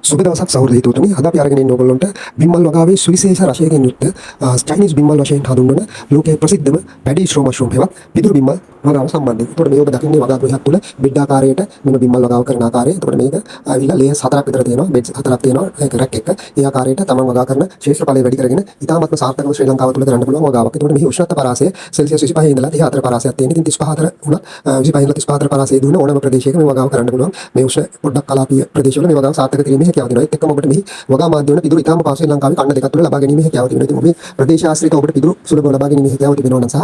සුබ දවසක් සහෘද හිතවතුනි. අද අපි අරගෙන ඉන්න ඕගොල්ලන්ට බිම්මල් වගාවේ සුවිශේෂ රසයකින් යුක්ත චයිනීස් බිම්මල් වශයෙන් හඳුන්වන ලෝකයේ ප්‍රසිද්ධම පැඩි ස්ට්‍රෝ මෂ්රූම් හෙවත් පිදුරු බිම්මල් වගාව සම්බන්ධයෙන්. ඒතකොට මේ ඔබ දකින්නේ වගා ගෘහයක් තුල බෙඩ් ආකාරයට මෙන්න බිම්මල් වගාව කරන ආකාරය. ඒතකොට මේක ආවිලා ලේයර්ස් 4ක් විතර තියෙනවා. බෙඩ්ස් 4ක් තියෙනවා. ඒක රැක් එක. ඒ ආකාරයට තමන් වගා කරන ශේෂ්ත්‍රඵලය වැඩි කරගෙන ඉතාමත්ම සාර්ථකව ශ්‍රී ලංකාව තුල කරන්න පුළුවන් වගාවක්. ඒතකොට මෙහි උෂ්ණත්ව පරාසය සෙල්සියස් 25 ඉඳලා 34 පරාසයක් තියෙන. ඉතින් 35 වුණත් 25 ඉඳලා 34 පරාසයේ දුන්න ඕනම ප්‍රදේශයක මේ වගාව කරන්න පුළුවන්. මේ උෂ්ණ පොඩ්ඩක් කලාපීය ප්‍රදේශවල මේ වගාව සාර්ථක කිරීමේ හැකියාව තියෙනවා. ඒත් එක්කම ඔබට මෙහි වගා මාධ්‍ය වන පිදුරු ඉතාම පහසුවෙන් ලංකාවේ කන්න දෙකක් තුළ ලබා ගැනීමේ හැකියාව තිබෙනවා. ඉතින් ඔබේ ප්‍රදේශ ආශ්‍රිත ඔබට පිදුරු සුලභව ලබා ගැනීමේ හැකියාව තිබෙනවා නම් සහ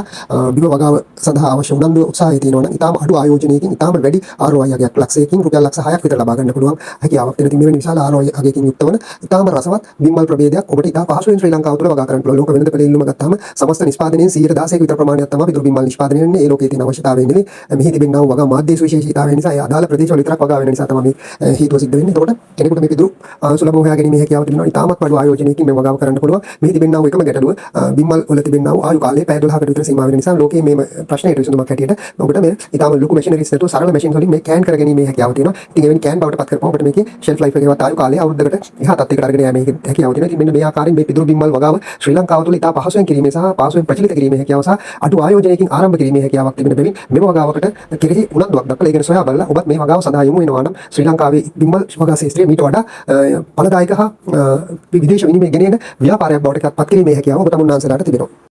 බිම වගාව සඳහා අවශ්‍ය උනන්දු උත්සාහය තියෙනවා නම් ඉතාම අඩු ආයෝජනයකින් ඉතාම වැඩි ROI අගයක් ලක්ෂයකින් රුපියල් ලක්ෂ 6ක් විතර ලබා ගන්න පුළුවන් හැකියාවක් තියෙනවා. ඉතින් මෙවැනි විශාල ROI අගයකින් යුක්ත වන ඉතාම රසවත් බිම්මල් ප්‍රභේදයක් ඔබට ඉතා පහසුවෙන් ශ්‍රී ලංකාව තුළ වගා කරන්න පුළුවන්. ලෝක වෙළඳ පොලේ ඉල්ලුම ගත්තාම සමස්ත නිෂ්පාදනයෙන් 116ක විතර ප්‍රමාණයක් තමයි පිදුරු බිම්මල් නිෂ්පාදනය වෙන්නේ. ඒ ලෝකයේ තියෙන අවශ්‍යතාවය නෙවෙයි. මෙහි තිබෙනා වගා මාධ්‍ය සුවිශේෂීතාවය නිසා ඒ අදාළ ප්‍රදේශවල විතරක් වගා වෙන නිසා තමයි මේ හේතුව සිද්ධ වෙන්නේ. එතකොට කෙනෙකුට මේ පිදුරු සුලභව හොයා ගැනීමේ හැකියාව තිබෙනවා. ඉතාමත් අඩු ආයෝජනයකින් මේ වගාව කරන්න පුළුවන්. මෙහි තිබෙනා වූ එකම ගැටලුව බිම්මල් වල තිබෙනා වූ ආයු කාලය පැය 12කට විතර සීමා වෙන නිසා ලෝකයේ මේ ප්‍රශ්නයට විසඳුමක් හැටියට ඔබට මේ ඉතාම ලොකු මැෂිනරිස් නැතුව සරල මැෂින් වලින් මේ කෑන් කර ගැනීමේ හැකියාව තියෙනවා. ඉතින් එවැනි කෑන් බවට පත් කරපුවම ඔබට මේකේ ෂෙල්ෆ් ලයිෆ් එකේවත් ආයු කාලය අවුරුද්දකට එහා තත්යකට අරගෙන යෑමේ හැකියාව තියෙනවා. ඉතින් මෙන්න මේ ආකාරයෙන් මේ පිදුරු බිම්මල් වගාව ශ්‍රී ලංකාව තුළ ඉතා පහසුවෙන් කිරීමේ සහ පහසුවෙන් ප්‍රචලිත කිරීමේ හැකියාව සහ අඩු ආයෝජනයකින් ආරම්භ කිරීමේ හැකියාවක් තිබෙන බැවින් මෙම වගාවකට කෙරෙහි උනන්දුවක් දක්වලා ඒ ගැන සොයා බලලා ඔබත් මේ වගාව සඳහා යොමු වෙනවා නම් ශ්‍රී ලංකාවේ බිම්මල් වගා ශාස්ත්‍රයේ මීට වඩා ඵලදායක හා විදේශ විනිමය ගෙනෙන ව්‍යාපාරයක් බවට පත් කිරීමේ හැකියාව ඔබ තමුන්නාන්සලාට තිබෙනවා.